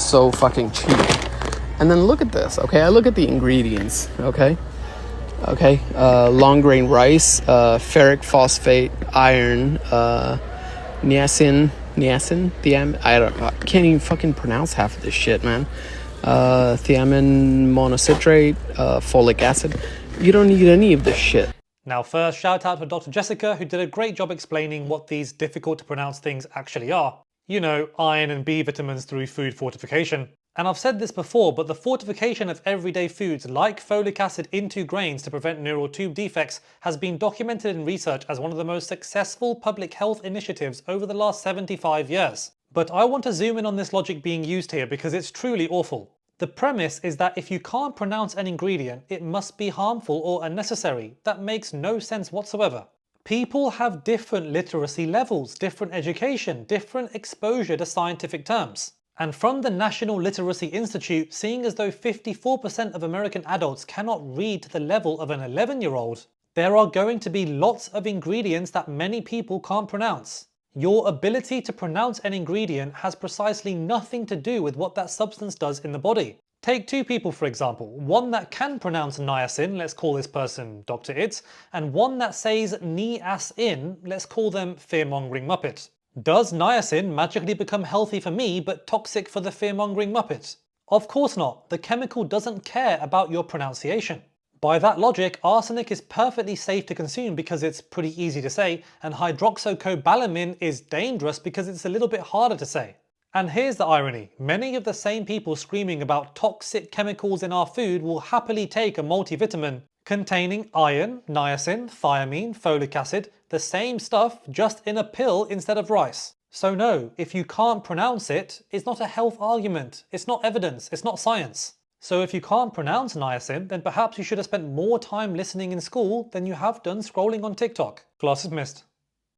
so fucking cheap. And then look at this, okay? I look at the ingredients, okay? Long grain rice, ferric phosphate, iron, niacin, I can't even fucking pronounce half of this shit, man. Thiamine monocitrate, folic acid. You don't need any of this shit. Now first, shout out to Dr. Jessica, who did a great job explaining what these difficult to pronounce things actually are. You know, iron and B vitamins through food fortification. And I've said this before, but the fortification of everyday foods like folic acid into grains to prevent neural tube defects has been documented in research as one of the most successful public health initiatives over the last 75 years. But I want to zoom in on this logic being used here because it's truly awful. The premise is that if you can't pronounce an ingredient, it must be harmful or unnecessary. That makes no sense whatsoever. People have different literacy levels, different education, different exposure to scientific terms. And from the National Literacy Institute, seeing as though 54% of American adults cannot read to the level of an 11-year-old, there are going to be lots of ingredients that many people can't pronounce. Your ability to pronounce an ingredient has precisely nothing to do with what that substance does in the body. Take two people for example, one that can pronounce niacin, let's call this person Dr. Itz, and one that says niacin, let's call them fear-mongering muppet. Does niacin magically become healthy for me but toxic for the fear-mongering muppet? Of course not, the chemical doesn't care about your pronunciation. By that logic, arsenic is perfectly safe to consume because it's pretty easy to say, and hydroxocobalamin is dangerous because it's a little bit harder to say. And here's the irony, many of the same people screaming about toxic chemicals in our food will happily take a multivitamin containing iron, niacin, thiamine, folic acid, the same stuff just in a pill instead of rice. So no, if you can't pronounce it, it's not a health argument, it's not evidence, it's not science. So if you can't pronounce niacin, then perhaps you should have spent more time listening in school than you have done scrolling on TikTok. Class is missed.